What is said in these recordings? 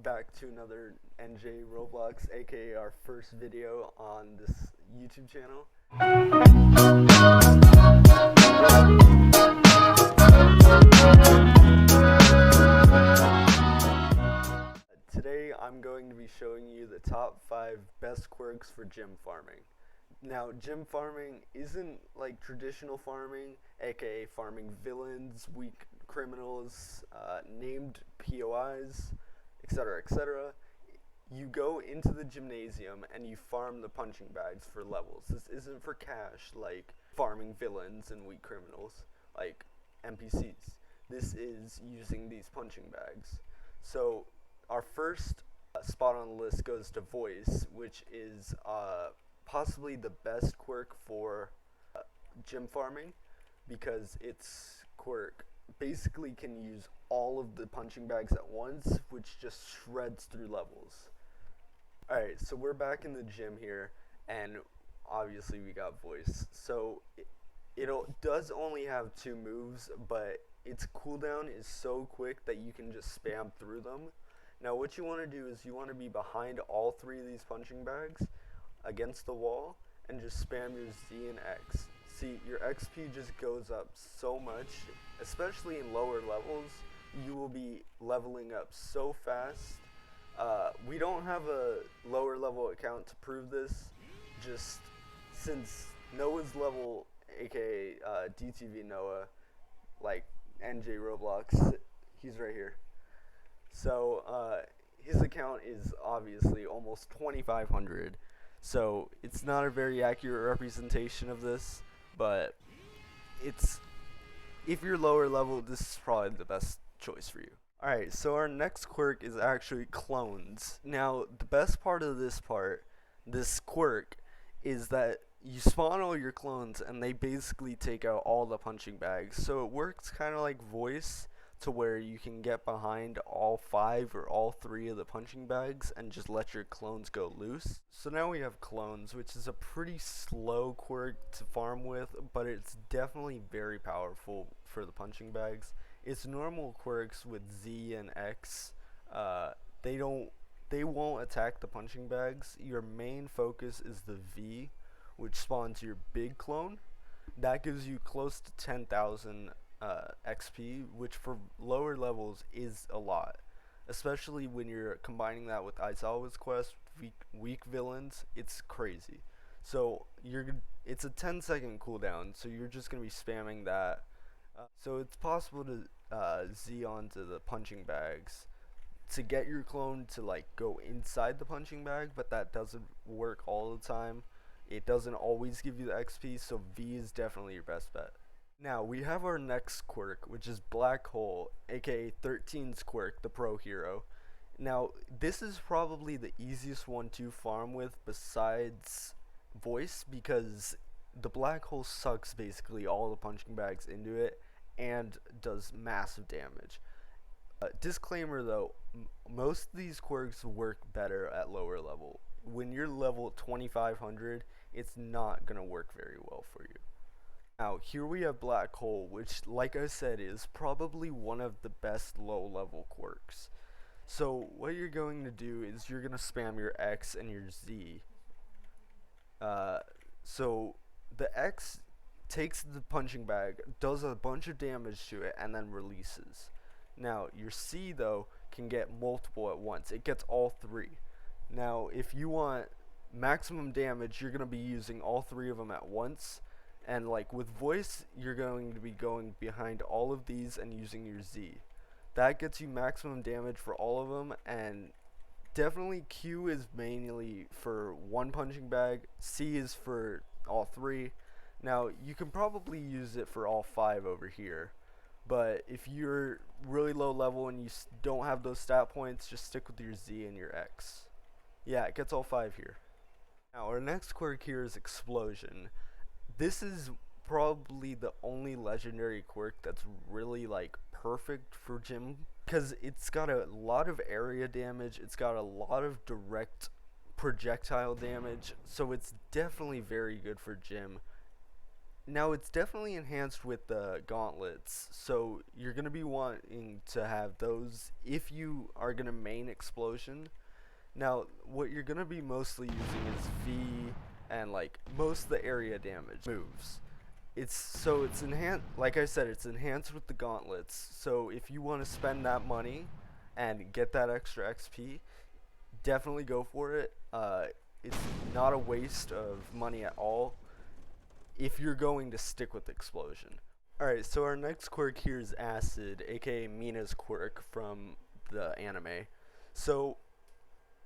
back to another NJ Roblox, aka our first video on this YouTube channel. Today I'm going to be showing you the top 5 best quirks for gym farming. Now, gym farming isn't like traditional farming, aka farming villains, weak criminals, named POIs, etc., etc. You go into the gymnasium and you farm the punching bags for levels. This isn't for cash like farming villains and weak criminals like NPCs. This is using these punching bags. So our first spot on the list goes to voice, which is possibly the best quirk for gym farming, because its quirk basically can use all of the punching bags at once, which just shreds through levels. Alright, so we're back in the gym here, and obviously we got voice. So it does only have 2 moves, but its cooldown is so quick that you can just spam through them. Now what you want to do is you want to be behind all 3 of these punching bags against the wall and just spam your Z and X. See, your XP just goes up so much, especially in lower levels. You will be leveling up so fast. We don't have a lower level account to prove this, just since Noah's level, aka DTV Noah, like NJ Roblox, he's right here. So his account is obviously almost 2,500. So it's not a very accurate representation of this, but if you're lower level, this is probably the best choice for you. Alright, so our next quirk is actually clones. Now, the best part of this quirk, is that you spawn all your clones and they basically take out all the punching bags. So it works kind of like voice, to where you can get behind all 5 or all 3 of the punching bags and just let your clones go loose. So now we have clones, which is a pretty slow quirk to farm with, but it's definitely very powerful for the punching bags. Its normal quirks with Z and X, they won't attack the punching bags. Your main focus is the V, which spawns your big clone. That gives you close to 10,000 XP, which for lower levels is a lot, especially when you're combining that with Aizawa's quest, weak villains. It's crazy. So it's a 10-second cooldown, so you're just gonna be spamming that. So it's possible to Z onto the punching bags to get your clone to like go inside the punching bag, but that doesn't work all the time. It doesn't always give you the XP, so V is definitely your best bet. Now, we have our next quirk, which is Black Hole, aka 13's quirk, the pro hero. Now, this is probably the easiest one to farm with besides voice, because the Black Hole sucks basically all the punching bags into it and does massive damage. Disclaimer though, most of these quirks work better at lower level. When you're level 2,500, it's not going to work very well for you. Now, here we have Black Hole, which, like I said, is probably one of the best low-level quirks. So, what you're going to do is you're going to spam your X and your Z. So, the X takes the punching bag, does a bunch of damage to it, and then releases. Now, your C, though, can get multiple at once. It gets all 3. Now, if you want maximum damage, you're going to be using all 3 of them at once. And like with voice, you're going to be going behind all of these and using your Z. That gets you maximum damage for all of them, and definitely Q is mainly for 1 punching bag, C is for all 3. Now, you can probably use it for all 5 over here, but if you're really low level and you don't have those stat points, just stick with your Z and your X. Yeah, it gets all 5 here. Now, our next quirk here is Explosion. This is probably the only legendary quirk that's really like perfect for gym, because it's got a lot of area damage, it's got a lot of direct projectile damage, so it's definitely very good for gym. Now it's definitely enhanced with the gauntlets, so you're gonna be wanting to have those if you are gonna main explosion. Now what you're gonna be mostly using is V and like most of the area damage moves. It's enhanced, like I said, it's enhanced with the gauntlets. So if you want to spend that money and get that extra XP, definitely go for it. It's not a waste of money at all if you're going to stick with explosion. Alright, so our next quirk here is Acid, aka Mina's quirk from the anime. So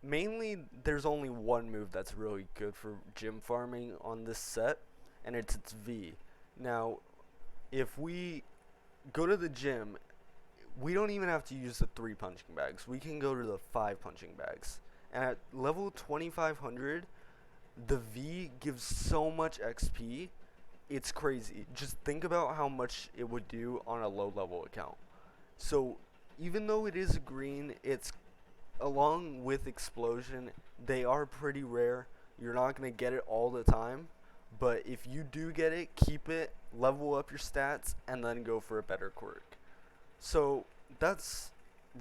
mainly there's only one move that's really good for gym farming on this set, and it's its V. Now, if we go to the gym, we don't even have to use the 3 punching bags. We can go to the 5 punching bags. And at level 2500, the V gives so much XP, it's crazy. Just think about how much it would do on a low level account. So even though it is green, it's along with explosion, they are pretty rare. You're not going to get it all the time, but if you do get it, keep it, level up your stats, and then go for a better quirk. So that's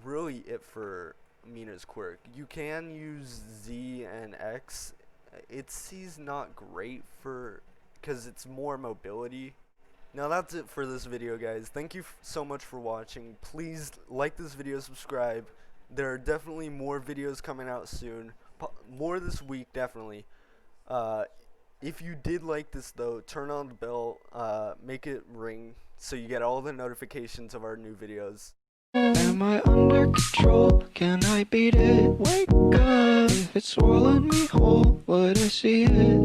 really it for Mina's quirk. You can use Z and X. Its C's not great for, because it's more mobility. Now that's it for this video, guys. Thank you so much for watching. Please like this video, subscribe. There are definitely more videos coming out soon. More this week, definitely. If you did like this, though, turn on the bell, make it ring so you get all the notifications of our new videos. Am I under control? Can I beat it? Wake up! If it's swallowing me whole, would I see it?